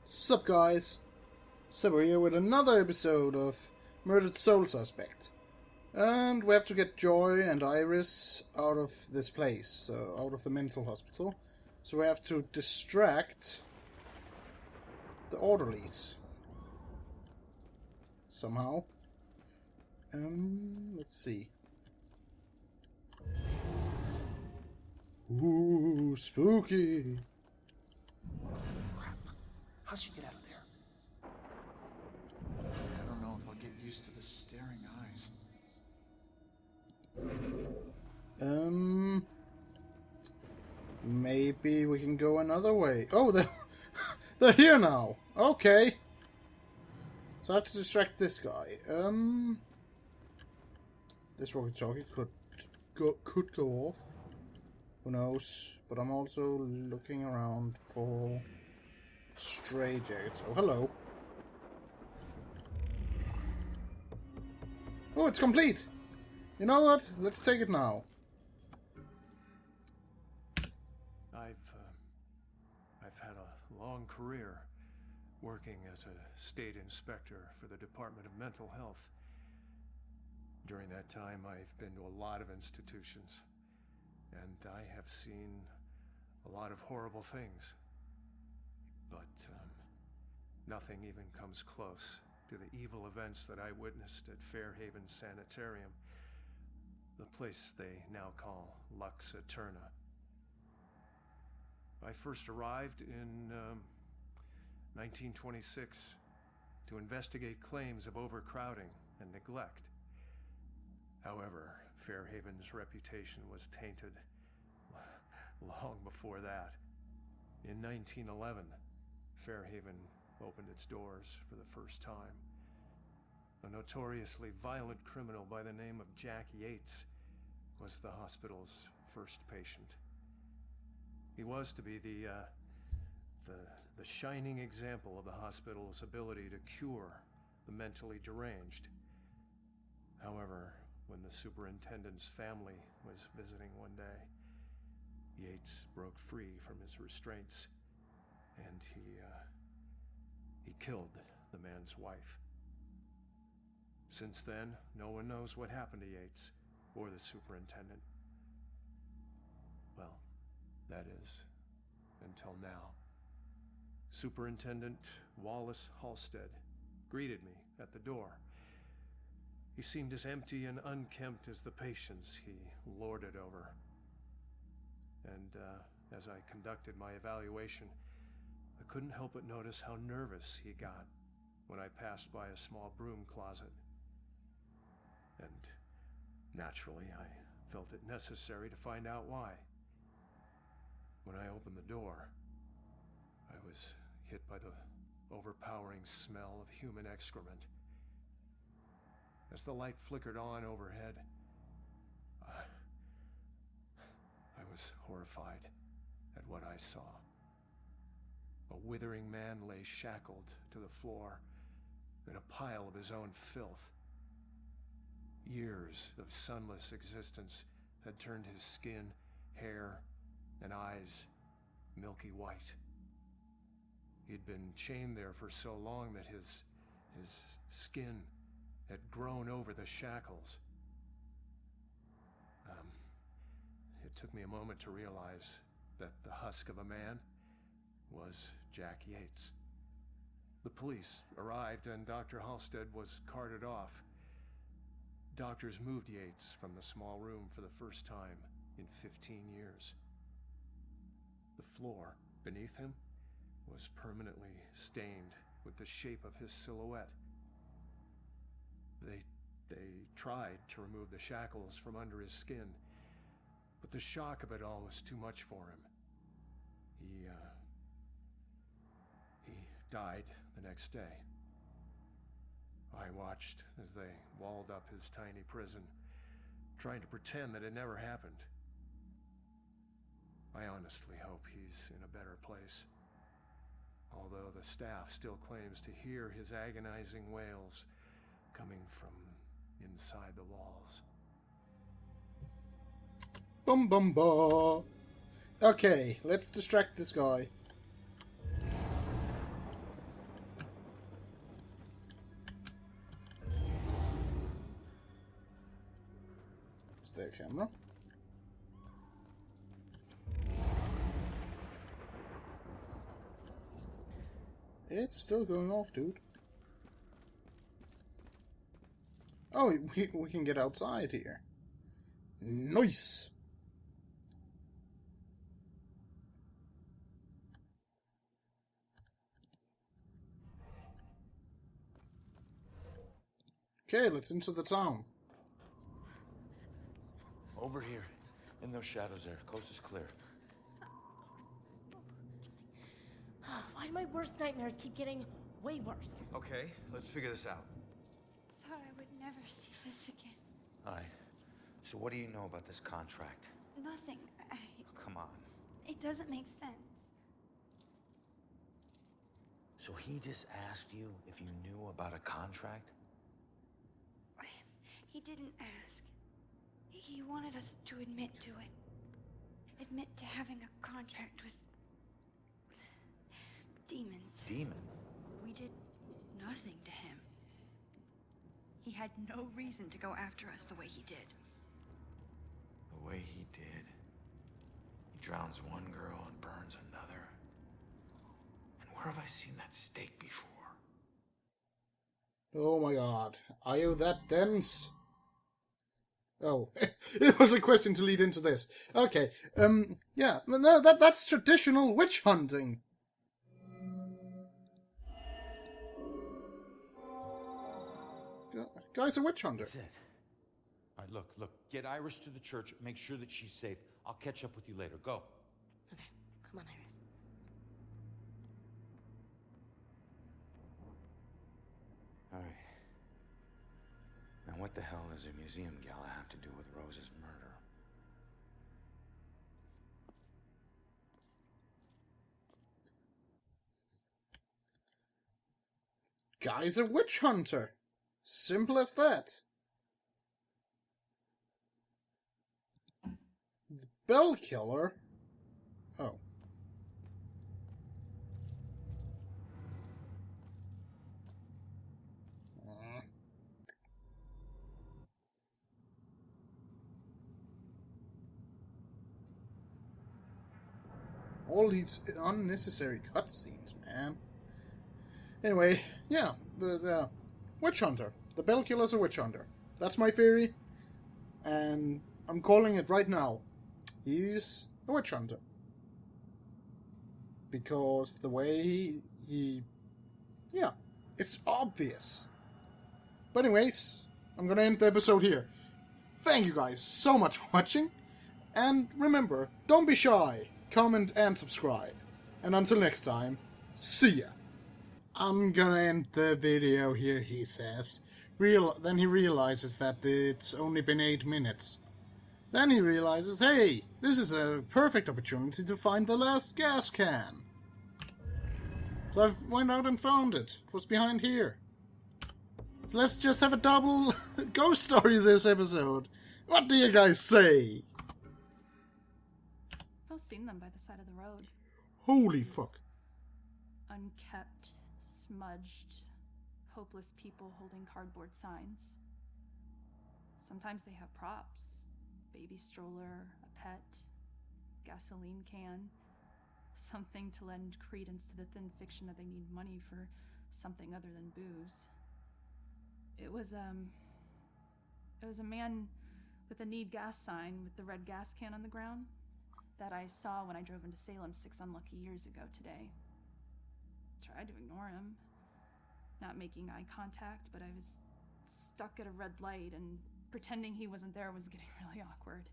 Sup guys, Sepo here with another episode of Murdered Soul Suspect. And we have to get Joy and Iris out of this place, out of the mental hospital. So we have to distract the orderlies. Somehow. Let's see. Ooh, spooky. Crap. How'd she get out of there? I don't know if I'll get used to the staring eyes. Maybe we can go another way. Oh, they're here now. Okay. So I have to distract this guy. This walkie-talkie could go off. Who knows? But I'm also looking around for stray jackets. Oh, hello. Oh, it's complete. You know what? Let's take it now. I've had a long career working as a state inspector for the Department of Mental Health. During that time, I've been to a lot of institutions, and I have seen a lot of horrible things. But nothing even comes close to the evil events that I witnessed at Fairhaven Sanitarium, the place they now call Lux Eterna. I first arrived in 1926 to investigate claims of overcrowding and neglect. However, Fairhaven's reputation was tainted long before that. In 1911, Fairhaven opened its doors for the first time. A notoriously violent criminal by the name of Jack Yates was the hospital's first patient. He was to be the shining example of the hospital's ability to cure the mentally deranged. However, when the superintendent's family was visiting one day, Yates broke free from his restraints, and he killed the man's wife. Since then, no one knows what happened to Yates or the superintendent. Well, that is, until now. Superintendent Wallace Halstead greeted me at the door. He seemed as empty and unkempt as the patients he lorded over. And as I conducted my evaluation, I couldn't help but notice how nervous he got when I passed by a small broom closet. And naturally, I felt it necessary to find out why. When I opened the door, I was hit by the overpowering smell of human excrement. As the light flickered on overhead, I was horrified at what I saw. A withering man lay shackled to the floor in a pile of his own filth. Years of sunless existence had turned his skin, hair, and eyes milky white. He'd been chained there for so long that his skin had grown over the shackles. It took me a moment to realize that the husk of a man was Jack Yates. The police arrived and Dr. Halstead was carted off. Doctors moved Yates from the small room for the first time in 15 years. The floor beneath him was permanently stained with the shape of his silhouette. They tried to remove the shackles from under his skin, but the shock of it all was too much for him. He died the next day. I watched as they walled up his tiny prison, trying to pretend that it never happened. I honestly hope he's in a better place, although the staff still claims to hear his agonizing wails coming from inside the walls. Bum bum ba. Okay, let's distract this guy. there, camera. It's still going off, dude. Oh, we can get outside here. Nice! Okay, let's into the town. Over here, in those shadows there. Coast is clear. Why do my worst nightmares keep getting way worse? Okay, let's figure this out. Thought I would never see this again. All right. So what do you know about this contract? Nothing. Oh, come on. It doesn't make sense. So he just asked you if you knew about a contract? He didn't ask. He wanted us to admit to it. Admit to having a contract with demons. Demon? We did nothing to him. He had no reason to go after us the way he did. The way he did. He drowns one girl and burns another. And where have I seen that stake before? Oh my god. Are you that dense? Oh, it was a question to lead into this. Okay, yeah, no, that's traditional witch hunting. Guy's a witch hunter. That's it. All right, look, get Iris to the church, make sure that she's safe. I'll catch up with you later. Go. Okay, come on, Iris. All right. Now what the hell does a museum gala have to do with Rose's murder? Guy's a witch hunter. Simple as that. The bell killer? Oh. All these unnecessary cutscenes, man. Anyway, yeah, but witch hunter. The bell killer's a witch hunter. That's my theory, and I'm calling it right now. He's a witch hunter. Because the way yeah, it's obvious. But anyways, I'm gonna end the episode here. Thank you guys so much for watching, and remember, don't be shy. Comment and subscribe. And until next time, see ya. I'm gonna end the video here, he says. Then he realizes that it's only been 8 minutes. Then he realizes, hey, this is a perfect opportunity to find the last gas can. So I went out and found it. It was behind here. So let's just have a double ghost story this episode. What do you guys say? I've seen them by the side of the road. Holy fuck. Unkept, smudged, hopeless people holding cardboard signs. Sometimes they have props. Baby stroller, a pet, gasoline can. Something to lend credence to the thin fiction that they need money for something other than booze. It was a man with a need gas sign with the red gas can on the ground that I saw when I drove into Salem 6 unlucky years ago today. Tried to ignore him, not making eye contact, but I was stuck at a red light and pretending he wasn't there was getting really awkward.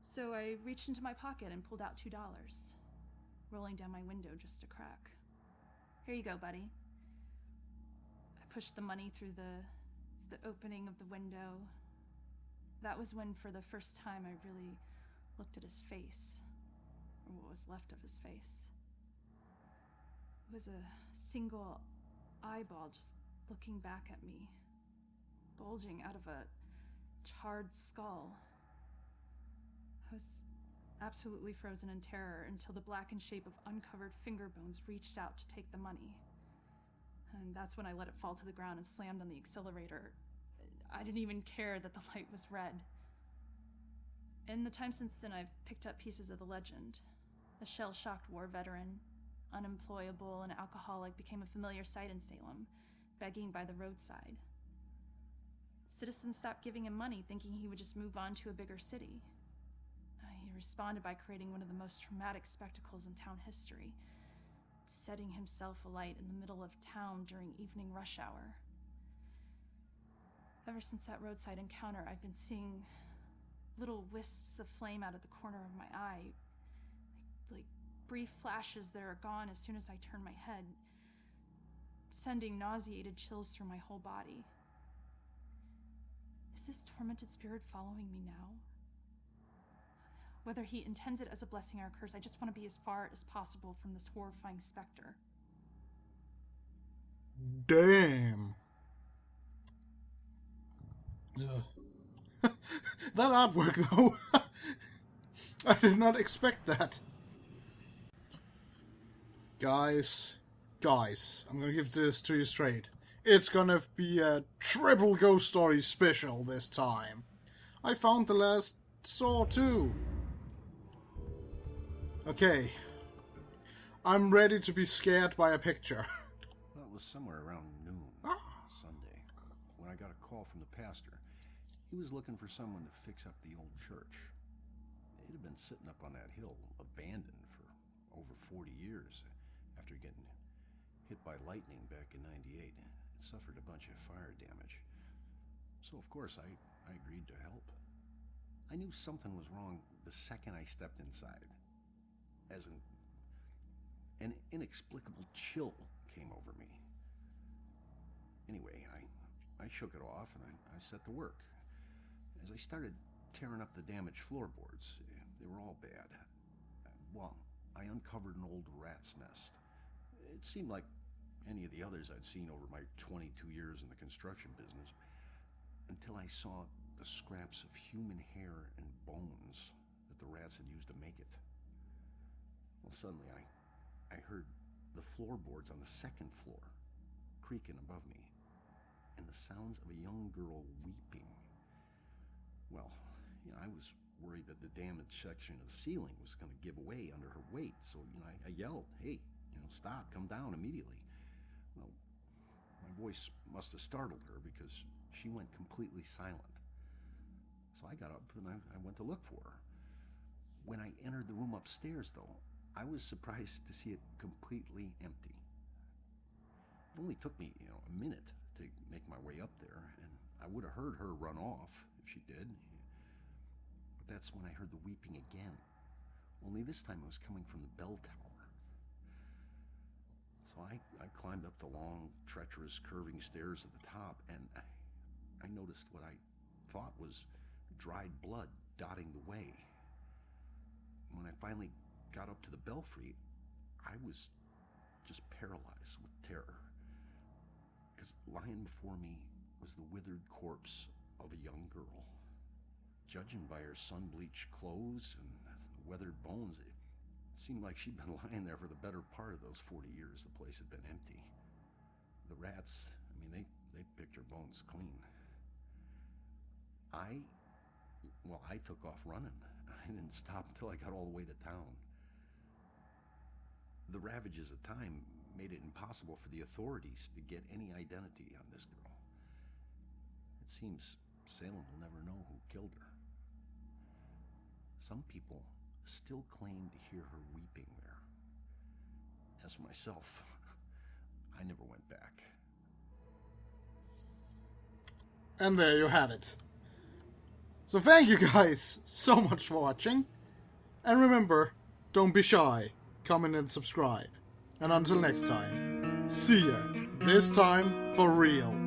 So I reached into my pocket and pulled out $2, rolling down my window just a crack. Here you go, buddy. I pushed the money through the opening of the window. That was when, for the first time, I really looked at his face, or what was left of his face. It was a single eyeball just looking back at me, bulging out of a charred skull. I was absolutely frozen in terror until the blackened shape of uncovered finger bones reached out to take the money. And that's when I let it fall to the ground and slammed on the accelerator. I didn't even care that the light was red. In the time since then, I've picked up pieces of the legend. A shell-shocked war veteran, unemployable and alcoholic, became a familiar sight in Salem, begging by the roadside. Citizens stopped giving him money, thinking he would just move on to a bigger city. He responded by creating one of the most traumatic spectacles in town history, setting himself alight in the middle of town during evening rush hour. Ever since that roadside encounter, I've been seeing little wisps of flame out of the corner of my eye, like brief flashes that are gone as soon as I turn my head, sending nauseated chills through my whole body. Is this tormented spirit following me now? Whether he intends it as a blessing or a curse, I just want to be as far as possible from this horrifying specter. Damn. Ugh. That artwork, though. I did not expect that. Guys, I'm gonna give this to you straight. It's gonna be a triple ghost story special this time. I found the last Saw too. Okay. I'm ready to be scared by a picture. Well, it was somewhere around noon Sunday when I got a call from the pastor. He was looking for someone to fix up the old church. It had been sitting up on that hill, abandoned for over 40 years after getting hit by lightning back in '98. It suffered a bunch of fire damage. So, of course, I agreed to help. I knew something was wrong the second I stepped inside. As an inexplicable chill came over me. Anyway, I shook it off and I set to work. As I started tearing up the damaged floorboards, they were all bad. Well, I uncovered an old rat's nest. It seemed like any of the others I'd seen over my 22 years in the construction business, until I saw the scraps of human hair and bones that the rats had used to make it. Well, suddenly I heard the floorboards on the second floor creaking above me, and the sounds of a young girl weeping. Well, I was worried that the damaged section of the ceiling was going to give away under her weight, so I yelled, "Hey, stop, come down immediately." Well, my voice must have startled her because she went completely silent. So I got up and I went to look for her. When I entered the room upstairs, though, I was surprised to see it completely empty. It only took me, a minute to make my way up there, and I would have heard her run off if she did. But that's when I heard the weeping again. Only this time it was coming from the bell tower. So I climbed up the long, treacherous, curving stairs at the top, and I noticed what I thought was dried blood dotting the way. When I finally got up to the belfry, I was just paralyzed with terror. Because lying before me was the withered corpse of a young girl. Judging by her sun-bleached clothes and weathered bones, it seemed like she'd been lying there for the better part of those 40 years the place had been empty. The rats, they picked her bones clean. I took off running. I didn't stop until I got all the way to town. The ravages of time made it impossible for the authorities to get any identity on this girl. It seems Salem will never know who killed her. Some people still claim to hear her weeping there. As for myself, I never went back. And there you have it. So thank you guys so much for watching. And remember, don't be shy. Comment and subscribe. And until next time, see ya. This time for real.